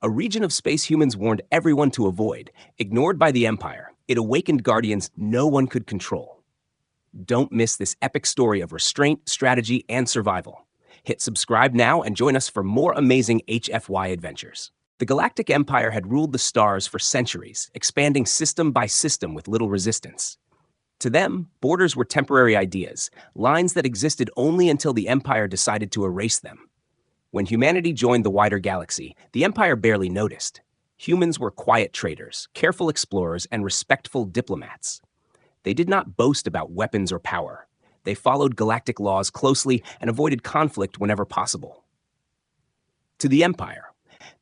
A region of space humans warned everyone to avoid. Ignored by the Empire, it awakened guardians no one could control. Don't miss this epic story of restraint, strategy, and survival. Hit subscribe now and join us for more amazing HFY adventures. The Galactic Empire had ruled the stars for centuries, expanding system by system with little resistance. To them, borders were temporary ideas, lines that existed only until the Empire decided to erase them. When humanity joined the wider galaxy, the Empire barely noticed. Humans were quiet traders, careful explorers, and respectful diplomats. They did not boast about weapons or power. They followed galactic laws closely and avoided conflict whenever possible. To the Empire,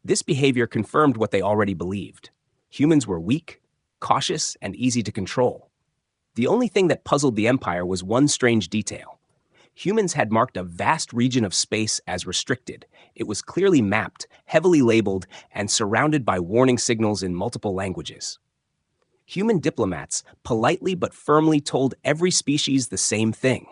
this behavior confirmed what they already believed. Humans were weak, cautious, and easy to control. The only thing that puzzled the Empire was one strange detail. Humans had marked a vast region of space as restricted. It was clearly mapped, heavily labeled, and surrounded by warning signals in multiple languages. Human diplomats politely but firmly told every species the same thing.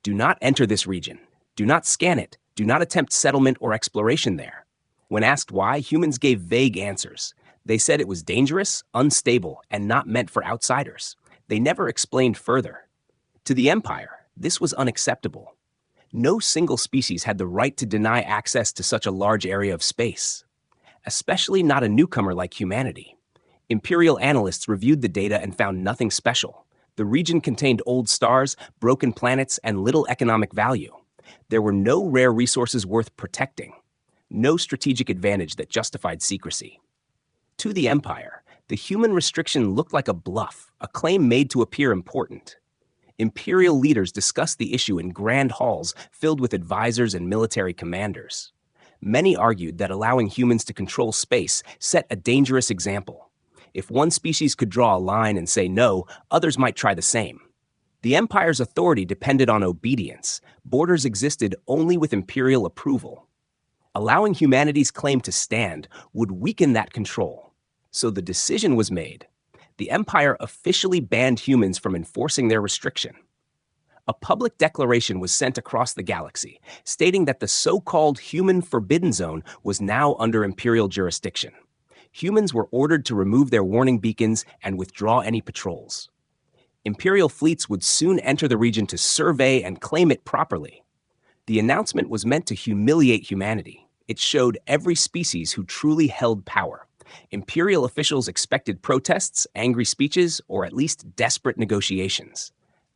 Do not enter this region. Do not scan it. Do not attempt settlement or exploration there. When asked why, humans gave vague answers. They said it was dangerous, unstable, and not meant for outsiders. They never explained further. To the Empire, this was unacceptable. No single species had the right to deny access to such a large area of space, especially not a newcomer like humanity. Imperial analysts reviewed the data and found nothing special. The region contained old stars, broken planets, and little economic value. There were no rare resources worth protecting, no strategic advantage that justified secrecy. To the Empire, the human restriction looked like a bluff, a claim made to appear important. Imperial leaders discussed the issue in grand halls filled with advisors and military commanders. Many argued that allowing humans to control space set a dangerous example. If one species could draw a line and say no, others might try the same. The Empire's authority depended on obedience. Borders existed only with imperial approval. Allowing humanity's claim to stand would weaken that control. So the decision was made. The Empire officially banned humans from enforcing their restriction. A public declaration was sent across the galaxy, stating that the so-called human forbidden zone was now under imperial jurisdiction. Humans were ordered to remove their warning beacons and withdraw any patrols. Imperial fleets would soon enter the region to survey and claim it properly. The announcement was meant to humiliate humanity. It showed every species who truly held power. Imperial officials expected protests, angry speeches, or at least desperate negotiations.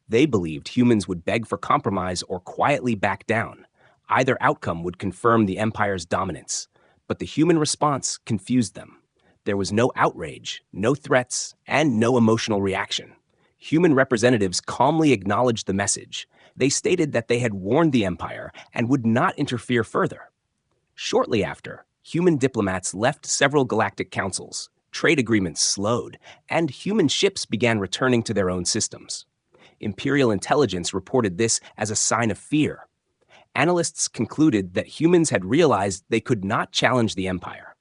They believed humans would beg for compromise or quietly back down. Either outcome would confirm the Empire's dominance. But the human response confused them. There was no outrage, no threats, and no emotional reaction. Human representatives calmly acknowledged the message. They stated that they had warned the Empire and would not interfere further. Shortly after, human diplomats left several galactic councils, trade agreements slowed, and human ships began returning to their own systems. Imperial intelligence reported this as a sign of fear. Analysts concluded that humans had realized they could not challenge the Empire.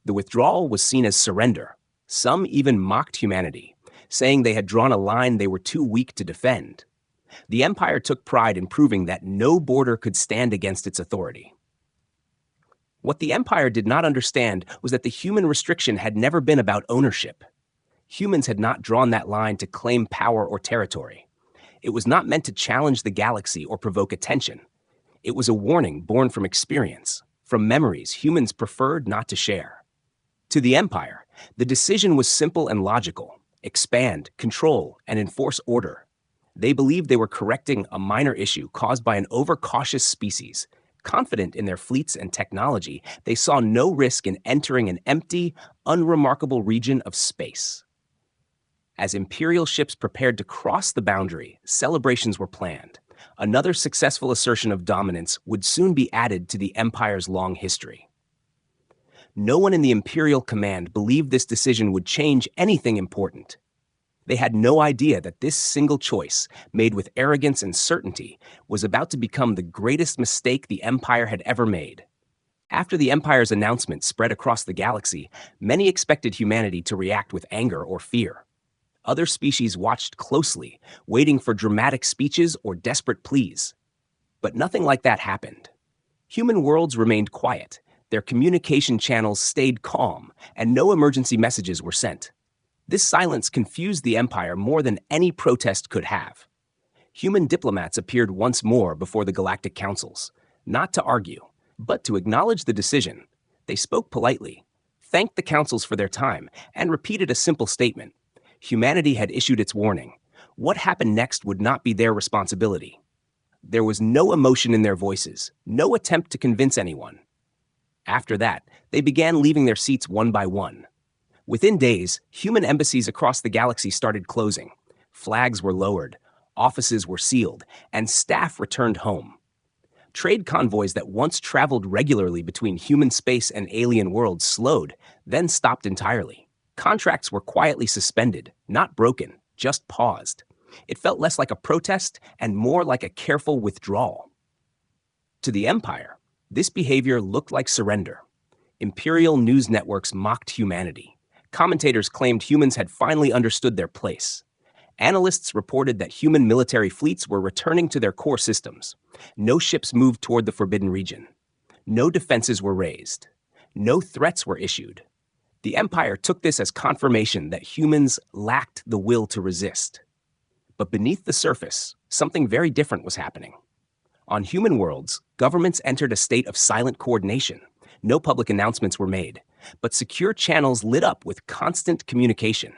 The withdrawal was seen as surrender. Some even mocked humanity, saying they had drawn a line they were too weak to defend. The Empire took pride in proving that no border could stand against its authority. What the Empire did not understand was that the human restriction had never been about ownership. Humans had not drawn that line to claim power or territory. It was not meant to challenge the galaxy or provoke attention. It was a warning born from experience, from memories humans preferred not to share. To the Empire, the decision was simple and logical: expand, control, and enforce order. They believed they were correcting a minor issue caused by an overcautious species. Confident in their fleets and technology, they saw no risk in entering an empty, unremarkable region of space. As Imperial ships prepared to cross the boundary, celebrations were planned. Another successful assertion of dominance would soon be added to the Empire's long history. No one in the Imperial command believed this decision would change anything important. They had no idea that this single choice, made with arrogance and certainty, was about to become the greatest mistake the Empire had ever made. After the Empire's announcement spread across the galaxy, many expected humanity to react with anger or fear. Other species watched closely, waiting for dramatic speeches or desperate pleas. But nothing like that happened. Human worlds remained quiet. Their communication channels stayed calm, and no emergency messages were sent. This silence confused the Empire more than any protest could have. Human diplomats appeared once more before the Galactic Councils, not to argue, but to acknowledge the decision. They spoke politely, thanked the councils for their time, and repeated a simple statement. Humanity had issued its warning. What happened next would not be their responsibility. There was no emotion in their voices, no attempt to convince anyone. After that, they began leaving their seats one by one. Within days, human embassies across the galaxy started closing. Flags were lowered, offices were sealed, and staff returned home. Trade convoys that once traveled regularly between human space and alien worlds slowed, then stopped entirely. Contracts were quietly suspended, not broken, just paused. It felt less like a protest and more like a careful withdrawal. To the Empire, this behavior looked like surrender. Imperial news networks mocked humanity. Commentators claimed humans had finally understood their place. Analysts reported that human military fleets were returning to their core systems. No ships moved toward the Forbidden Region. No defenses were raised. No threats were issued. The Empire took this as confirmation that humans lacked the will to resist. But beneath the surface, something very different was happening. On human worlds, governments entered a state of silent coordination. No public announcements were made, but secure channels lit up with constant communication.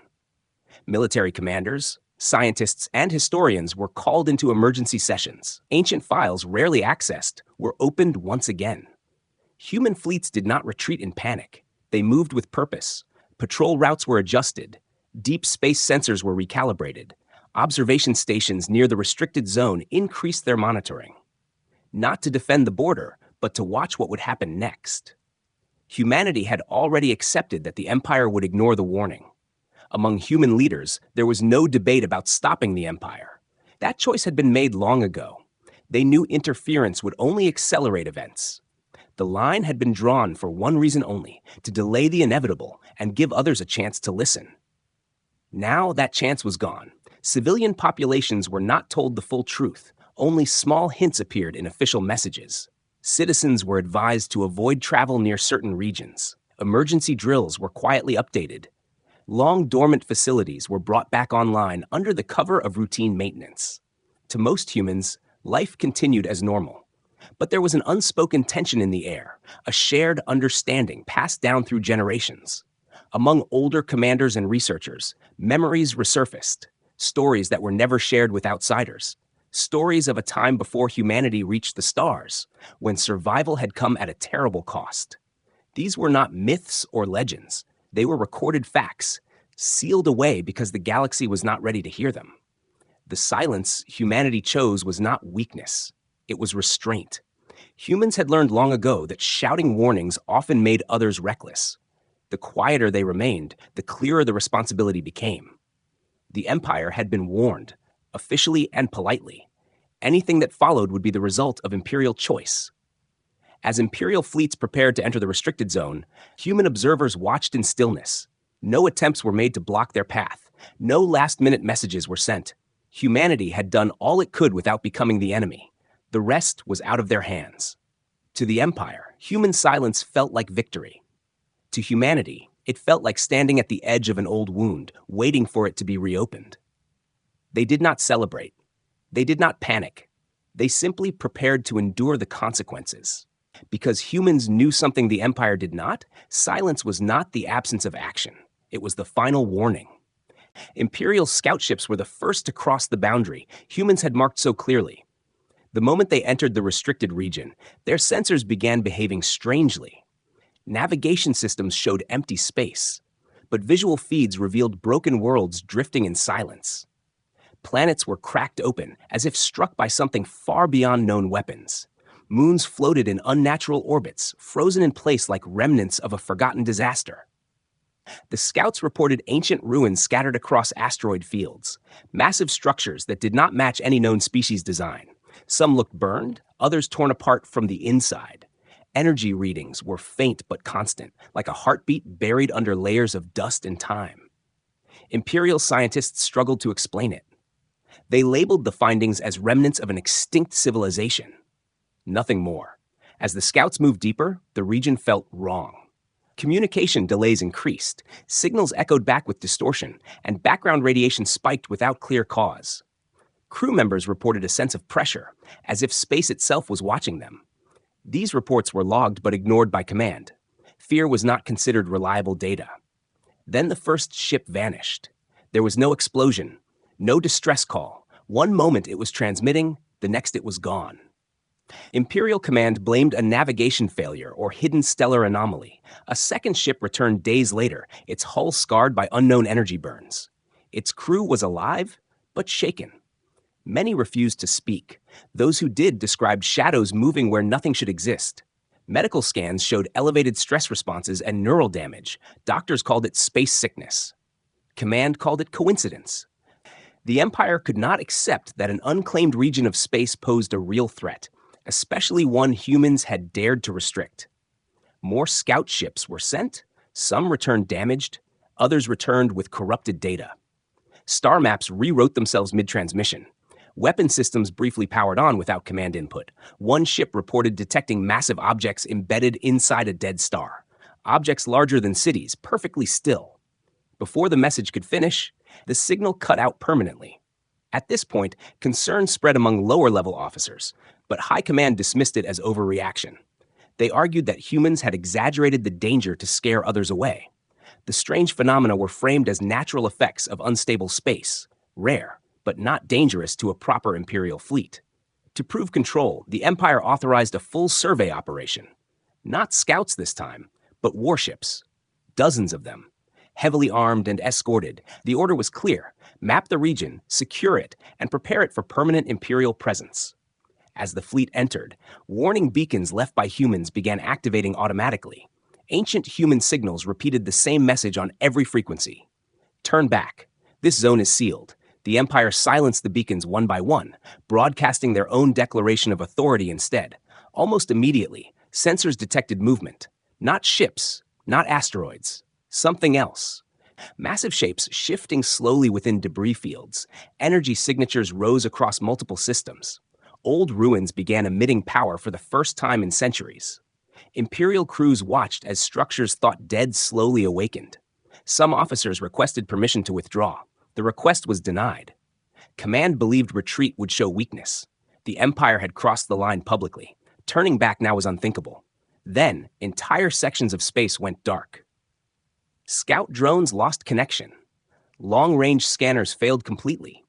Military commanders, scientists, and historians were called into emergency sessions. Ancient files rarely accessed were opened once again. Human fleets did not retreat in panic. They moved with purpose. Patrol routes were adjusted. Deep space sensors were recalibrated. Observation stations near the restricted zone increased their monitoring. Not to defend the border, but to watch what would happen next. Humanity had already accepted that the Empire would ignore the warning. Among human leaders, there was no debate about stopping the Empire. That choice had been made long ago. They knew interference would only accelerate events. The line had been drawn for one reason only, to delay the inevitable and give others a chance to listen. Now that chance was gone. Civilian populations were not told the full truth. Only small hints appeared in official messages. Citizens were advised to avoid travel near certain regions. Emergency drills were quietly updated. Long-dormant facilities were brought back online under the cover of routine maintenance. To most humans, life continued as normal. But there was an unspoken tension in the air, a shared understanding passed down through generations. Among older commanders and researchers, memories resurfaced, stories that were never shared with outsiders, stories of a time before humanity reached the stars, when survival had come at a terrible cost. These were not myths or legends. They were recorded facts, sealed away because the galaxy was not ready to hear them. The silence humanity chose was not weakness. It was restraint. Humans had learned long ago that shouting warnings often made others reckless. The quieter they remained, the clearer the responsibility became. The Empire had been warned, officially and politely. Anything that followed would be the result of Imperial choice. As Imperial fleets prepared to enter the restricted zone, human observers watched in stillness. No attempts were made to block their path. No last-minute messages were sent. Humanity had done all it could without becoming the enemy. The rest was out of their hands. To the Empire, human silence felt like victory. To humanity, it felt like standing at the edge of an old wound, waiting for it to be reopened. They did not celebrate. They did not panic. They simply prepared to endure the consequences. Because humans knew something the Empire did not, silence was not the absence of action. It was the final warning. Imperial scout ships were the first to cross the boundary humans had marked so clearly. The moment they entered the restricted region, their sensors began behaving strangely. Navigation systems showed empty space, but visual feeds revealed broken worlds drifting in silence. Planets were cracked open, as if struck by something far beyond known weapons. Moons floated in unnatural orbits, frozen in place like remnants of a forgotten disaster. The scouts reported ancient ruins scattered across asteroid fields, massive structures that did not match any known species design. Some looked burned, others torn apart from the inside. Energy readings were faint but constant, like a heartbeat buried under layers of dust and time. Imperial scientists struggled to explain it. They labeled the findings as remnants of an extinct civilization. Nothing more. As the scouts moved deeper, the region felt wrong. Communication delays increased, signals echoed back with distortion, and background radiation spiked without clear cause. Crew members reported a sense of pressure, as if space itself was watching them. These reports were logged but ignored by command. Fear was not considered reliable data. Then the first ship vanished. There was no explosion, no distress call. One moment it was transmitting, the next it was gone. Imperial Command blamed a navigation failure or hidden stellar anomaly. A second ship returned days later, its hull scarred by unknown energy burns. Its crew was alive, but shaken. Many refused to speak. Those who did described shadows moving where nothing should exist. Medical scans showed elevated stress responses and neural damage. Doctors called it space sickness. Command called it coincidence. The Empire could not accept that an unclaimed region of space posed a real threat, especially one humans had dared to restrict. More scout ships were sent, some returned damaged, others returned with corrupted data. Star maps rewrote themselves mid-transmission. Weapon systems briefly powered on without command input. One ship reported detecting massive objects embedded inside a dead star. Objects larger than cities, perfectly still. Before the message could finish, the signal cut out permanently. At this point, concern spread among lower-level officers, but high command dismissed it as overreaction. They argued that humans had exaggerated the danger to scare others away. The strange phenomena were framed as natural effects of unstable space, rare, but not dangerous to a proper Imperial fleet. To prove control, the Empire authorized a full survey operation. Not scouts this time, but warships. Dozens of them. Heavily armed and escorted, the order was clear: map the region, secure it, and prepare it for permanent Imperial presence. As the fleet entered, warning beacons left by humans began activating automatically. Ancient human signals repeated the same message on every frequency. Turn back. This zone is sealed. The Empire silenced the beacons one by one, broadcasting their own declaration of authority instead. Almost immediately, sensors detected movement. Not ships, not asteroids. Something else. Massive shapes shifting slowly within debris fields. Energy signatures rose across multiple systems. Old ruins began emitting power for the first time in centuries. Imperial crews watched as structures thought dead slowly awakened. Some officers requested permission to withdraw. The request was denied. Command believed retreat would show weakness. The Empire had crossed the line publicly. Turning back now was unthinkable. Then, entire sections of space went dark. Scout drones lost connection. Long-range scanners failed completely.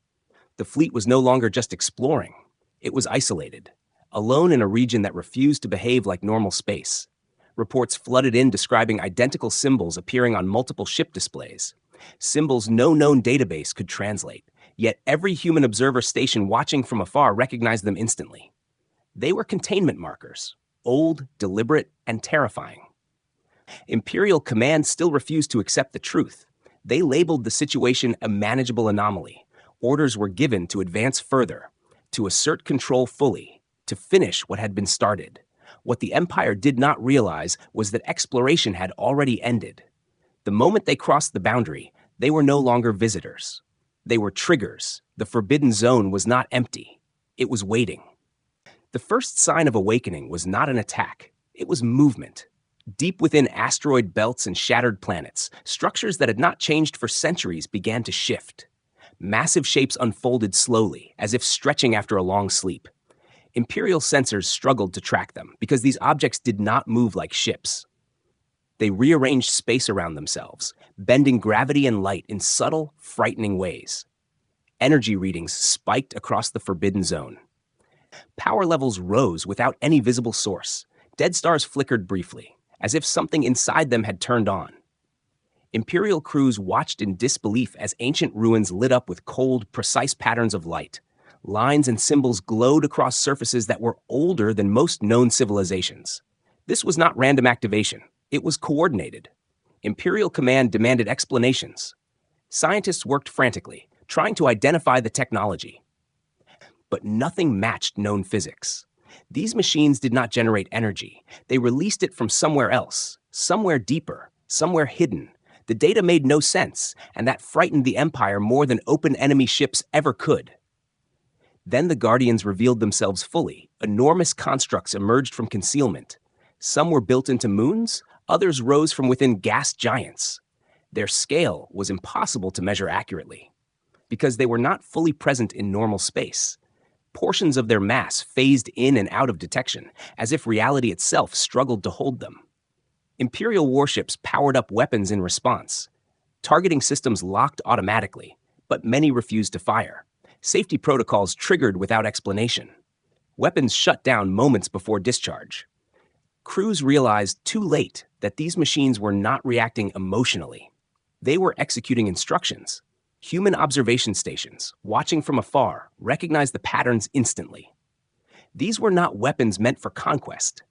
The fleet was no longer just exploring. It was isolated, alone in a region that refused to behave like normal space. Reports flooded in describing identical symbols appearing on multiple ship displays. Symbols no known database could translate, yet every human observer station watching from afar recognized them instantly. They were containment markers, old, deliberate, and terrifying. Imperial Command still refused to accept the truth. They labeled the situation a manageable anomaly. Orders were given to advance further, to assert control fully, to finish what had been started. What the Empire did not realize was that exploration had already ended. The moment they crossed the boundary, they were no longer visitors. They were triggers. The forbidden zone was not empty. It was waiting. The first sign of awakening was not an attack. It was movement. Deep within asteroid belts and shattered planets, structures that had not changed for centuries began to shift. Massive shapes unfolded slowly, as if stretching after a long sleep. Imperial sensors struggled to track them because these objects did not move like ships. They rearranged space around themselves, bending gravity and light in subtle, frightening ways. Energy readings spiked across the forbidden zone. Power levels rose without any visible source. Dead stars flickered briefly, as if something inside them had turned on. Imperial crews watched in disbelief as ancient ruins lit up with cold, precise patterns of light. Lines and symbols glowed across surfaces that were older than most known civilizations. This was not random activation. It was coordinated. Imperial Command demanded explanations. Scientists worked frantically, trying to identify the technology. But nothing matched known physics. These machines did not generate energy. They released it from somewhere else, somewhere deeper, somewhere hidden. The data made no sense, and that frightened the Empire more than open enemy ships ever could. Then the Guardians revealed themselves fully. Enormous constructs emerged from concealment. Some were built into moons, others rose from within gas giants. Their scale was impossible to measure accurately, because they were not fully present in normal space. Portions of their mass phased in and out of detection, as if reality itself struggled to hold them. Imperial warships powered up weapons in response. Targeting systems locked automatically, but many refused to fire. Safety protocols triggered without explanation. Weapons shut down moments before discharge. Crews realized too late that these machines were not reacting emotionally. They were executing instructions. Human observation stations, watching from afar, recognized the patterns instantly. These were not weapons meant for conquest.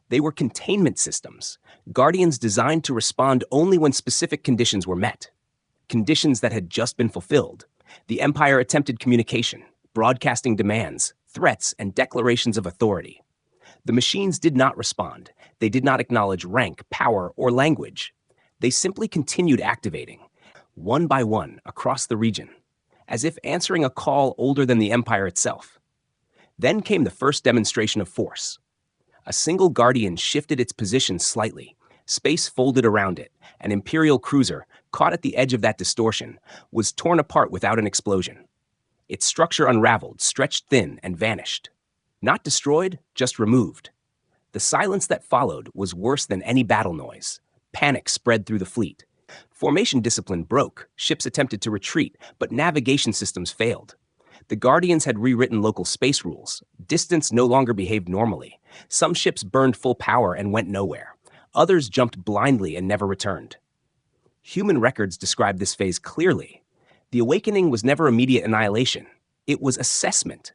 They were containment systems, Guardians designed to respond only when specific conditions were met. Conditions that had just been fulfilled. The Empire attempted communication, broadcasting demands, threats, and declarations of authority. The machines did not respond. They did not acknowledge rank, power, or language. They simply continued activating, one by one, across the region, as if answering a call older than the Empire itself. Then came the first demonstration of force. A single Guardian shifted its position slightly. Space folded around it. An Imperial cruiser, caught at the edge of that distortion, was torn apart without an explosion. Its structure unraveled, stretched thin, and vanished. Not destroyed, just removed. The silence that followed was worse than any battle noise. Panic spread through the fleet. Formation discipline broke. Ships attempted to retreat, but navigation systems failed. The Guardians had rewritten local space rules. Distance no longer behaved normally. Some ships burned full power and went nowhere. Others jumped blindly and never returned. Human records describe this phase clearly. The awakening was never immediate annihilation. It was assessment.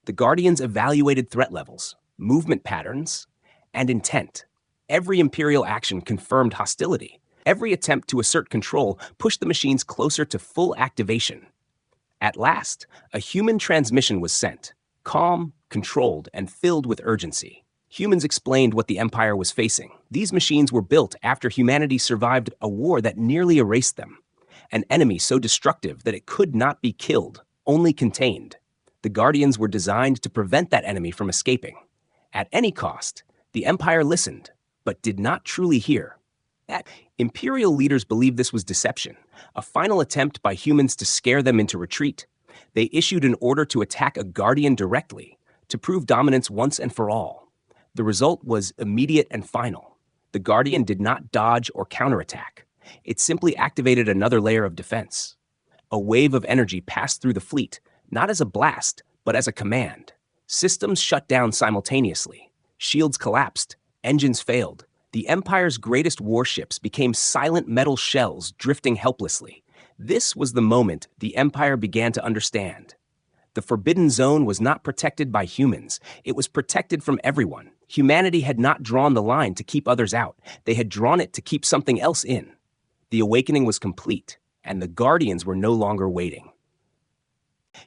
The Guardians evaluated threat levels, movement patterns, and intent. Every Imperial action confirmed hostility. Every attempt to assert control pushed the machines closer to full activation. At last, a human transmission was sent, calm, controlled, and filled with urgency. Humans explained what the Empire was facing. These machines were built after humanity survived a war that nearly erased them. An enemy so destructive that it could not be killed, only contained. The Guardians were designed to prevent that enemy from escaping. At any cost, the Empire listened, but did not truly hear. Imperial leaders believed this was deception, a final attempt by humans to scare them into retreat. They issued an order to attack a Guardian directly, to prove dominance once and for all. The result was immediate and final. The Guardian did not dodge or counterattack. It simply activated another layer of defense. A wave of energy passed through the fleet, not as a blast, but as a command. Systems shut down simultaneously. Shields collapsed. Engines failed. The Empire's greatest warships became silent metal shells drifting helplessly. This was the moment the Empire began to understand. The Forbidden Zone was not protected by humans. It was protected from everyone. Humanity had not drawn the line to keep others out. They had drawn it to keep something else in. The awakening was complete, and the Guardians were no longer waiting.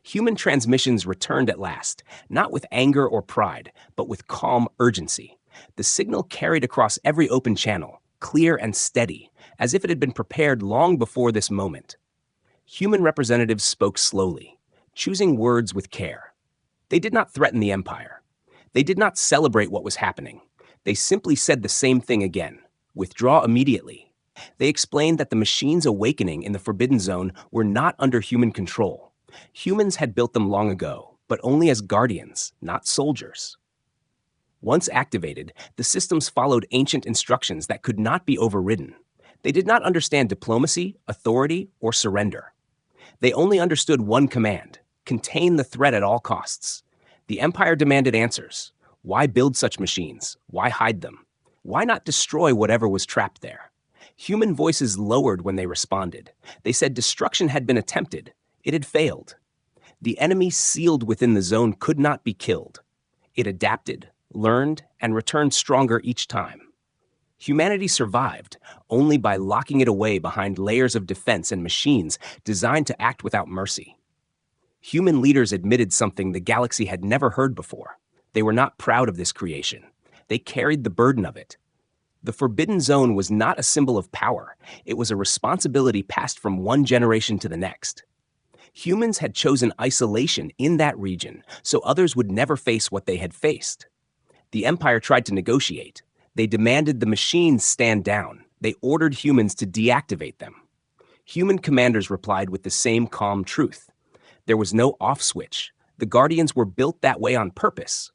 Human transmissions returned at last, not with anger or pride, but with calm urgency. The signal carried across every open channel, clear and steady, as if it had been prepared long before this moment. Human representatives spoke slowly, choosing words with care. They did not threaten the Empire. They did not celebrate what was happening. They simply said the same thing again: withdraw immediately. They explained that the machines awakening in the Forbidden Zone were not under human control. Humans had built them long ago, but only as guardians, not soldiers. Once activated, the systems followed ancient instructions that could not be overridden. They did not understand diplomacy, authority, or surrender. They only understood one command: contain the threat at all costs. The Empire demanded answers. Why build such machines? Why hide them? Why not destroy whatever was trapped there? Human voices lowered when they responded. They said destruction had been attempted. It had failed. The enemy sealed within the zone could not be killed. It adapted, learned, and returned stronger each time. Humanity survived only by locking it away behind layers of defense and machines designed to act without mercy. Human leaders admitted something the galaxy had never heard before. They were not proud of this creation. They carried the burden of it. The Forbidden Zone was not a symbol of power. It was a responsibility passed from one generation to the next. Humans had chosen isolation in that region so others would never face what they had faced. The Empire tried to negotiate. They demanded the machines stand down. They ordered humans to deactivate them. Human commanders replied with the same calm truth. There was no off switch. The Guardians were built that way on purpose.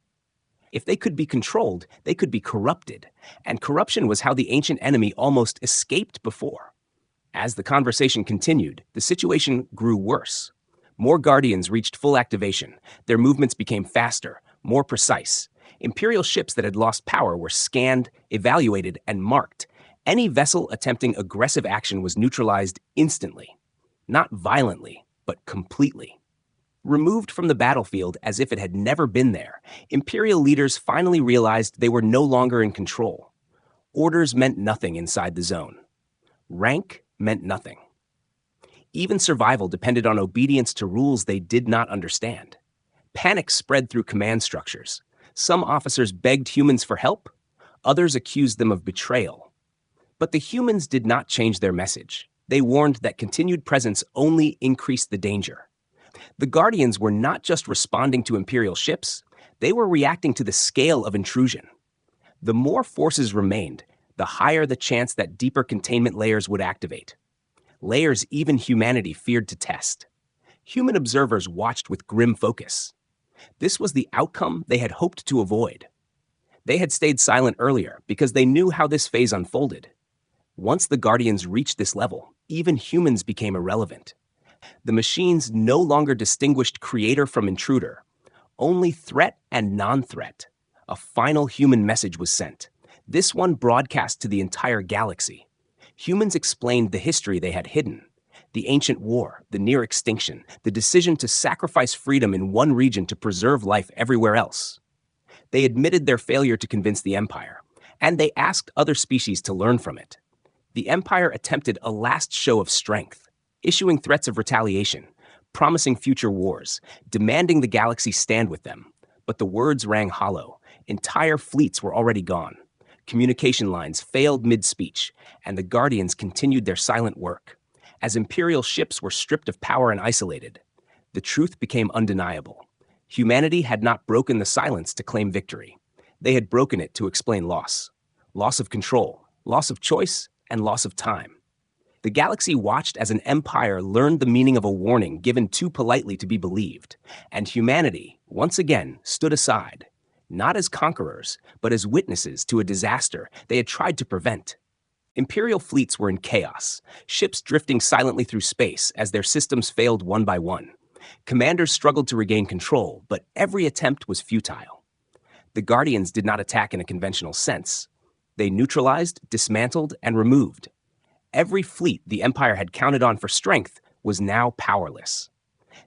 If they could be controlled, they could be corrupted, and corruption was how the ancient enemy almost escaped before. As the conversation continued, the situation grew worse. More Guardians reached full activation. Their movements became faster, more precise. Imperial ships that had lost power were scanned, evaluated, and marked. Any vessel attempting aggressive action was neutralized instantly. Not violently, but completely. Removed from the battlefield as if it had never been there, Imperial leaders finally realized they were no longer in control. Orders meant nothing inside the zone. Rank meant nothing. Even survival depended on obedience to rules they did not understand. Panic spread through command structures. Some officers begged humans for help. Others accused them of betrayal. But the humans did not change their message. They warned that continued presence only increased the danger. The Guardians were not just responding to Imperial ships, they were reacting to the scale of intrusion. The more forces remained, the higher the chance that deeper containment layers would activate. Layers even humanity feared to test. Human observers watched with grim focus. This was the outcome they had hoped to avoid. They had stayed silent earlier because they knew how this phase unfolded. Once the Guardians reached this level, even humans became irrelevant. The machines no longer distinguished creator from intruder, only threat and non-threat. A final human message was sent. This one broadcast to the entire galaxy. Humans explained the history they had hidden. The ancient war, the near extinction, the decision to sacrifice freedom in one region to preserve life everywhere else. They admitted their failure to convince the Empire, and they asked other species to learn from it. The Empire attempted a last show of strength, issuing threats of retaliation, promising future wars, demanding the galaxy stand with them. But the words rang hollow. Entire fleets were already gone. Communication lines failed mid-speech, and the Guardians continued their silent work. As Imperial ships were stripped of power and isolated, the truth became undeniable. Humanity had not broken the silence to claim victory. They had broken it to explain loss. Loss of control, loss of choice, and loss of time. The galaxy watched as an empire learned the meaning of a warning given too politely to be believed, and humanity, once again, stood aside, not as conquerors, but as witnesses to a disaster they had tried to prevent. Imperial fleets were in chaos, ships drifting silently through space as their systems failed one by one. Commanders struggled to regain control, but every attempt was futile. The Guardians did not attack in a conventional sense. They neutralized, dismantled, and removed. Every fleet the Empire had counted on for strength was now powerless.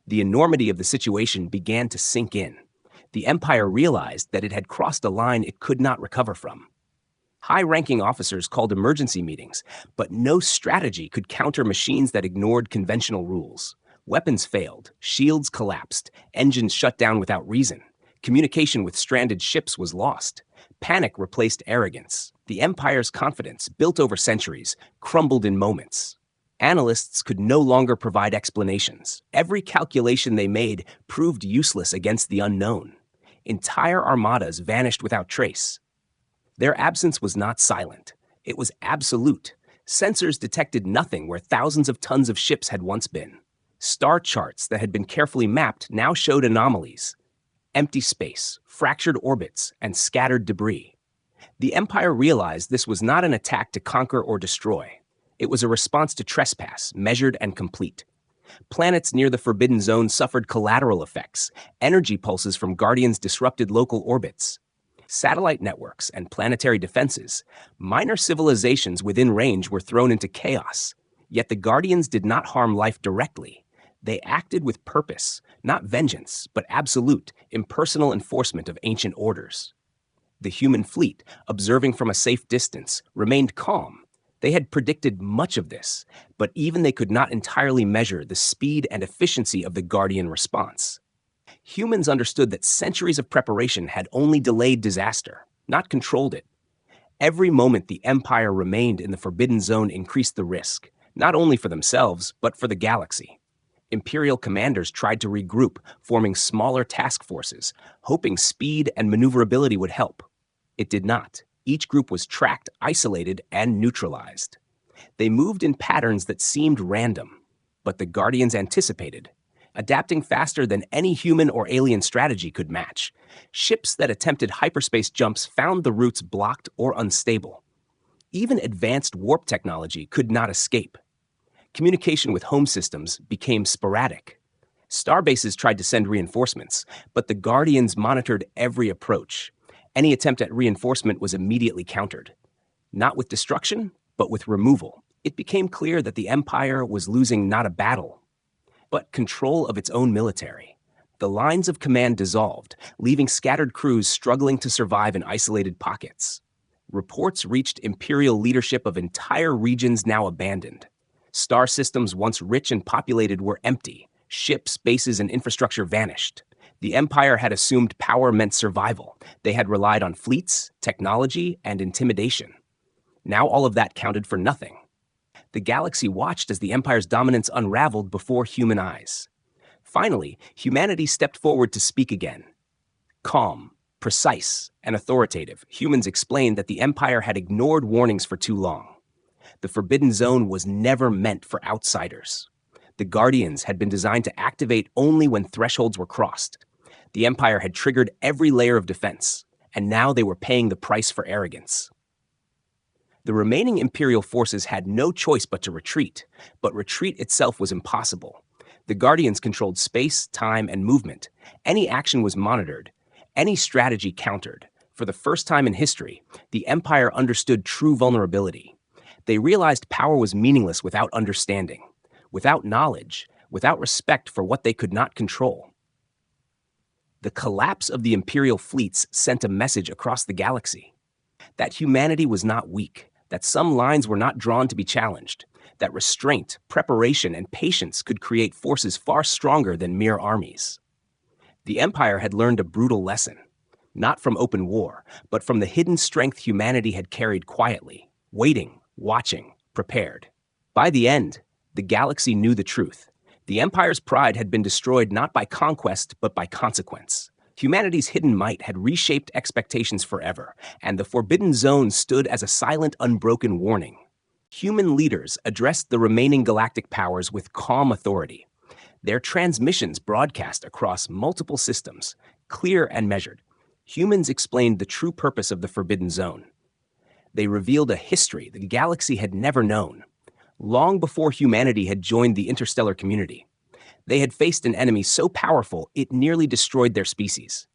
The enormity of the situation began to sink in. The Empire realized that it had crossed a line it could not recover from. High-ranking officers called emergency meetings, but no strategy could counter machines that ignored conventional rules. Weapons failed, shields collapsed, engines shut down without reason. Communication with stranded ships was lost. Panic replaced arrogance. The Empire's confidence, built over centuries, crumbled in moments. Analysts could no longer provide explanations. Every calculation they made proved useless against the unknown. Entire armadas vanished without trace. Their absence was not silent. It was absolute. Sensors detected nothing where thousands of tons of ships had once been. Star charts that had been carefully mapped now showed anomalies. Empty space, fractured orbits, and scattered debris. The Empire realized this was not an attack to conquer or destroy. It was a response to trespass, measured and complete. Planets near the Forbidden Zone suffered collateral effects. Energy pulses from Guardians disrupted local orbits. Satellite networks and planetary defenses, minor civilizations within range were thrown into chaos. Yet the Guardians did not harm life directly. They acted with purpose, not vengeance, but absolute, impersonal enforcement of ancient orders. The human fleet, observing from a safe distance, remained calm. They had predicted much of this, but even they could not entirely measure the speed and efficiency of the Guardian response. Humans understood that centuries of preparation had only delayed disaster, not controlled it. Every moment the Empire remained in the Forbidden Zone increased the risk, not only for themselves, but for the galaxy. Imperial commanders tried to regroup, forming smaller task forces, hoping speed and maneuverability would help. It did not. Each group was tracked, isolated, and neutralized. They moved in patterns that seemed random, but the Guardians anticipated, adapting faster than any human or alien strategy could match. Ships that attempted hyperspace jumps found the routes blocked or unstable. Even advanced warp technology could not escape. Communication with home systems became sporadic. Starbases tried to send reinforcements, but the Guardians monitored every approach. Any attempt at reinforcement was immediately countered. Not with destruction, but with removal. It became clear that the Empire was losing not a battle, but control of its own military. The lines of command dissolved, leaving scattered crews struggling to survive in isolated pockets. Reports reached Imperial leadership of entire regions now abandoned. Star systems once rich and populated were empty. Ships, bases, and infrastructure vanished. The Empire had assumed power meant survival. They had relied on fleets, technology, and intimidation. Now all of that counted for nothing. The galaxy watched as the Empire's dominance unraveled before human eyes. Finally, humanity stepped forward to speak again. Calm, precise, and authoritative, humans explained that the Empire had ignored warnings for too long. The Forbidden Zone was never meant for outsiders. The Guardians had been designed to activate only when thresholds were crossed. The Empire had triggered every layer of defense, and now they were paying the price for arrogance. The remaining Imperial forces had no choice but to retreat, but retreat itself was impossible. The Guardians controlled space, time, and movement. Any action was monitored, any strategy countered. For the first time in history, the Empire understood true vulnerability. They realized power was meaningless without understanding, without knowledge, without respect for what they could not control. The collapse of the Imperial fleets sent a message across the galaxy that humanity was not weak, that some lines were not drawn to be challenged, that restraint, preparation, and patience could create forces far stronger than mere armies. The Empire had learned a brutal lesson, not from open war, but from the hidden strength humanity had carried quietly, waiting, watching, prepared. By the end, the galaxy knew the truth. The Empire's pride had been destroyed not by conquest, but by consequence. Humanity's hidden might had reshaped expectations forever, and the Forbidden Zone stood as a silent, unbroken warning. Human leaders addressed the remaining galactic powers with calm authority. Their transmissions broadcast across multiple systems, clear and measured. Humans explained the true purpose of the Forbidden Zone. They revealed a history the galaxy had never known. Long before humanity had joined the interstellar community, they had faced an enemy so powerful it nearly destroyed their species.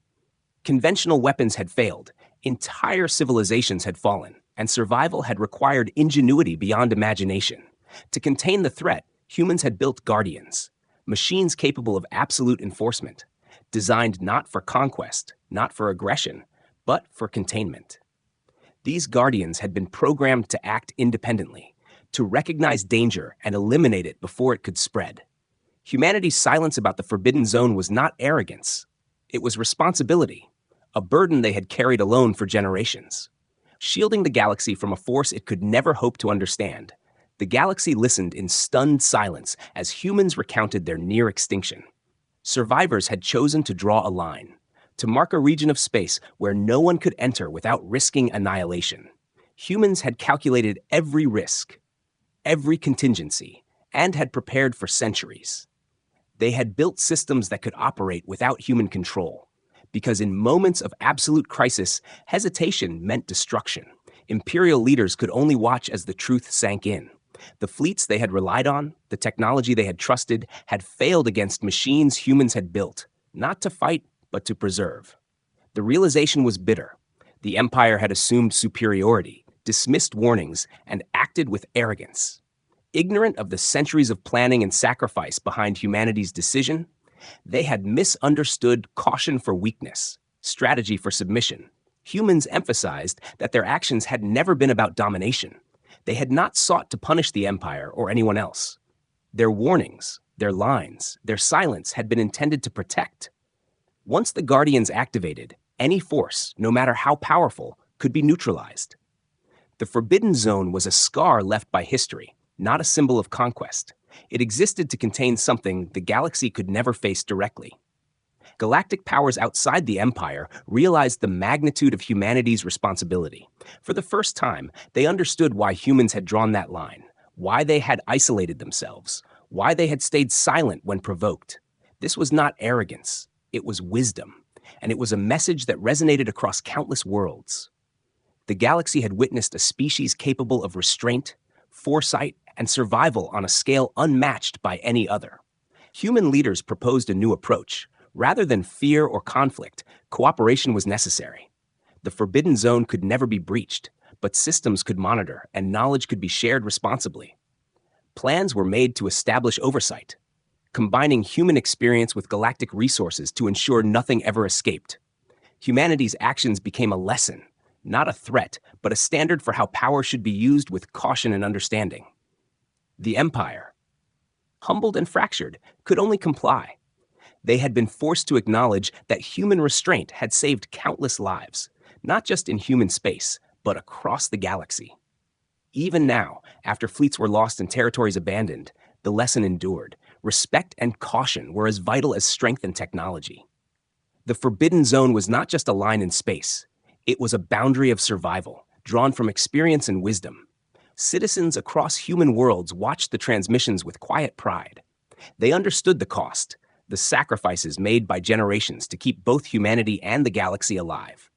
Conventional weapons had failed, entire civilizations had fallen, and survival had required ingenuity beyond imagination. To contain the threat, humans had built Guardians, machines capable of absolute enforcement, designed not for conquest, not for aggression, but for containment. These Guardians had been programmed to act independently, to recognize danger and eliminate it before it could spread. Humanity's silence about the Forbidden Zone was not arrogance. It was responsibility, a burden they had carried alone for generations. Shielding the galaxy from a force it could never hope to understand, the galaxy listened in stunned silence as humans recounted their near extinction. Survivors had chosen to draw a line, to mark a region of space where no one could enter without risking annihilation. Humans had calculated every risk, every contingency, and had prepared for centuries. They had built systems that could operate without human control, because in moments of absolute crisis, hesitation meant destruction. Imperial leaders could only watch as the truth sank in. The fleets they had relied on, the technology they had trusted, had failed against machines humans had built, not to fight, but to preserve. The realization was bitter. The Empire had assumed superiority, dismissed warnings, and acted with arrogance. Ignorant of the centuries of planning and sacrifice behind humanity's decision, they had misunderstood caution for weakness, strategy for submission. Humans emphasized that their actions had never been about domination. They had not sought to punish the Empire or anyone else. Their warnings, their lines, their silence had been intended to protect. Once the Guardians activated, any force, no matter how powerful, could be neutralized. The Forbidden Zone was a scar left by history, not a symbol of conquest. It existed to contain something the galaxy could never face directly. Galactic powers outside the Empire realized the magnitude of humanity's responsibility. For the first time, they understood why humans had drawn that line, why they had isolated themselves, why they had stayed silent when provoked. This was not arrogance, it was wisdom, and it was a message that resonated across countless worlds. The galaxy had witnessed a species capable of restraint, foresight, and survival on a scale unmatched by any other. Human leaders proposed a new approach. Rather than fear or conflict, cooperation was necessary. The Forbidden Zone could never be breached, but systems could monitor and knowledge could be shared responsibly. Plans were made to establish oversight, combining human experience with galactic resources to ensure nothing ever escaped. Humanity's actions became a lesson, not a threat, but a standard for how power should be used with caution and understanding. The Empire, humbled and fractured, could only comply. They had been forced to acknowledge that human restraint had saved countless lives, not just in human space, but across the galaxy. Even now, after fleets were lost and territories abandoned, the lesson endured. Respect and caution were as vital as strength and technology. The Forbidden Zone was not just a line in space. It was a boundary of survival, drawn from experience and wisdom. Citizens across human worlds watched the transmissions with quiet pride. They understood the cost, the sacrifices made by generations to keep both humanity and the galaxy alive.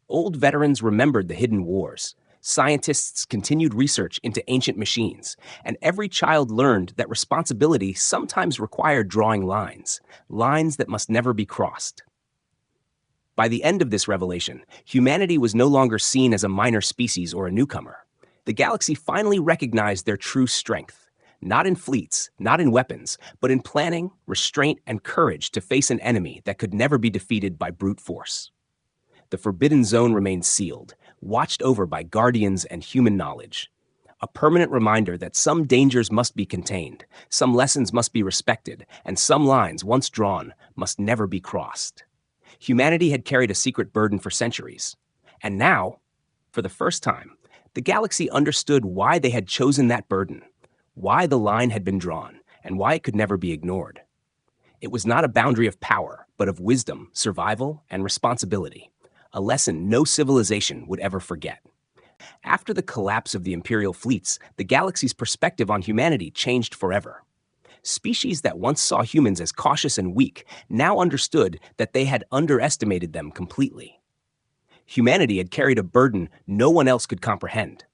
Old veterans remembered the hidden wars. Scientists continued research into ancient machines, and every child learned that responsibility sometimes required drawing lines that must never be crossed. By the end of this revelation, humanity was no longer seen as a minor species or a newcomer. The galaxy finally recognized their true strength. Not in fleets, not in weapons, but in planning, restraint, and courage to face an enemy that could never be defeated by brute force. The Forbidden Zone remained sealed, watched over by guardians and human knowledge. A permanent reminder that some dangers must be contained, some lessons must be respected, and some lines, once drawn, must never be crossed. Humanity had carried a secret burden for centuries. And now, for the first time, the galaxy understood why they had chosen that burden, why the line had been drawn, and why it could never be ignored. It was not a boundary of power, but of wisdom, survival, and responsibility, a lesson no civilization would ever forget. After the collapse of the Imperial fleets, the galaxy's perspective on humanity changed forever. Species that once saw humans as cautious and weak now understood that they had underestimated them completely. Humanity had carried a burden no one else could comprehend.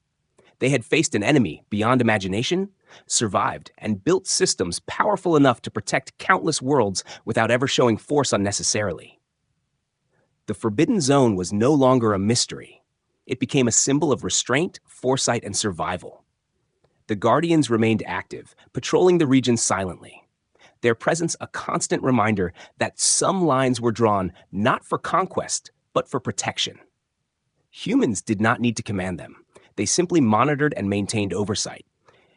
They had faced an enemy beyond imagination, survived, and built systems powerful enough to protect countless worlds without ever showing force unnecessarily. The Forbidden Zone was no longer a mystery. It became a symbol of restraint, foresight, and survival. The Guardians remained active, patrolling the region silently. Their presence a constant reminder that some lines were drawn not for conquest, but for protection. Humans did not need to command them. They simply monitored and maintained oversight,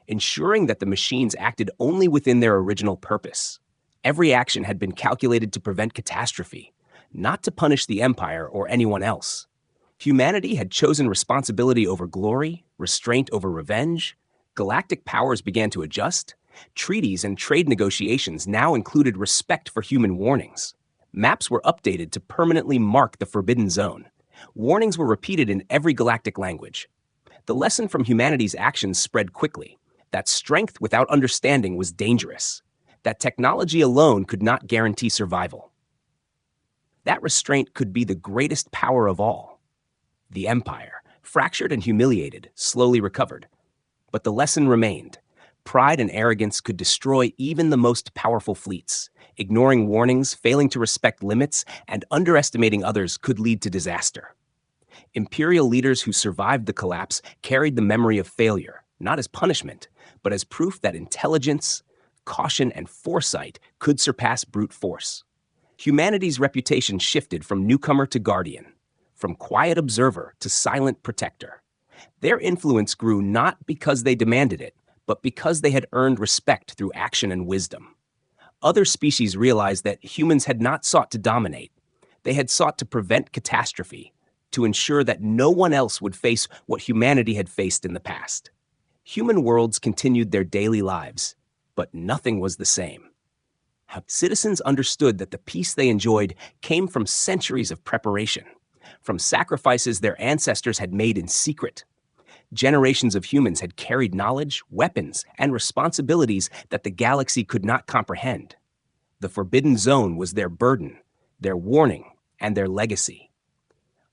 ensuring that the machines acted only within their original purpose. Every action had been calculated to prevent catastrophe, not to punish the Empire or anyone else. Humanity had chosen responsibility over glory, restraint over revenge. Galactic powers began to adjust. Treaties and trade negotiations now included respect for human warnings. Maps were updated to permanently mark the Forbidden Zone. Warnings were repeated in every galactic language. The lesson from humanity's actions spread quickly, that strength without understanding was dangerous, that technology alone could not guarantee survival. That restraint could be the greatest power of all. The Empire, fractured and humiliated, slowly recovered. But the lesson remained. Pride and arrogance could destroy even the most powerful fleets. Ignoring warnings, failing to respect limits, and underestimating others could lead to disaster. Imperial leaders who survived the collapse carried the memory of failure, not as punishment, but as proof that intelligence, caution, and foresight could surpass brute force. Humanity's reputation shifted from newcomer to guardian, from quiet observer to silent protector. Their influence grew not because they demanded it, but because they had earned respect through action and wisdom. Other species realized that humans had not sought to dominate. They had sought to prevent catastrophe, to ensure that no one else would face what humanity had faced in the past. Human worlds continued their daily lives, but nothing was the same. Citizens understood that the peace they enjoyed came from centuries of preparation, from sacrifices their ancestors had made in secret. Generations of humans had carried knowledge, weapons, and responsibilities that the galaxy could not comprehend. The Forbidden Zone was their burden, their warning, and their legacy.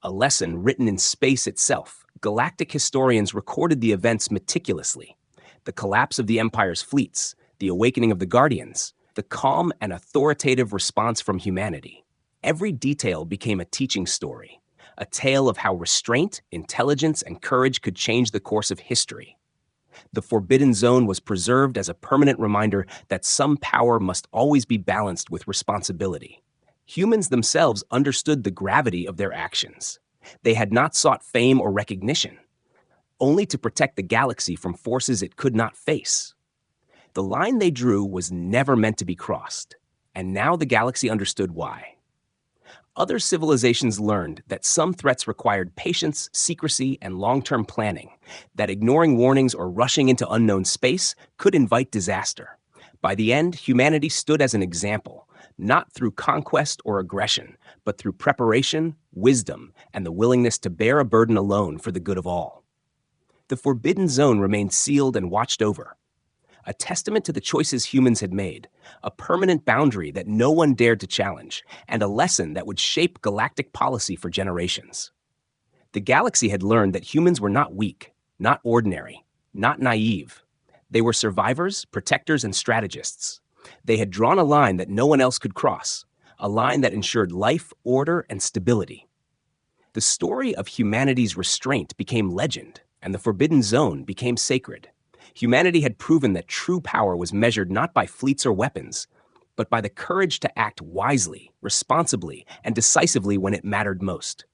A lesson written in space itself, galactic historians recorded the events meticulously. The collapse of the Empire's fleets, the awakening of the Guardians, the calm and authoritative response from humanity. Every detail became a teaching story, a tale of how restraint, intelligence, and courage could change the course of history. The Forbidden Zone was preserved as a permanent reminder that some power must always be balanced with responsibility. Humans themselves understood the gravity of their actions. They had not sought fame or recognition, only to protect the galaxy from forces it could not face. The line they drew was never meant to be crossed, and now the galaxy understood why. Other civilizations learned that some threats required patience, secrecy, and long-term planning, that ignoring warnings or rushing into unknown space could invite disaster. By the end, humanity stood as an example, not through conquest or aggression, but through preparation, wisdom, and the willingness to bear a burden alone for the good of all. The Forbidden Zone remained sealed and watched over, a testament to the choices humans had made, a permanent boundary that no one dared to challenge, and a lesson that would shape galactic policy for generations. The galaxy had learned that humans were not weak, not ordinary, not naive. They were survivors, protectors, and strategists. They had drawn a line that no one else could cross, a line that ensured life, order, and stability. The story of humanity's restraint became legend, and the Forbidden Zone became sacred. Humanity had proven that true power was measured not by fleets or weapons, but by the courage to act wisely, responsibly, and decisively when it mattered most.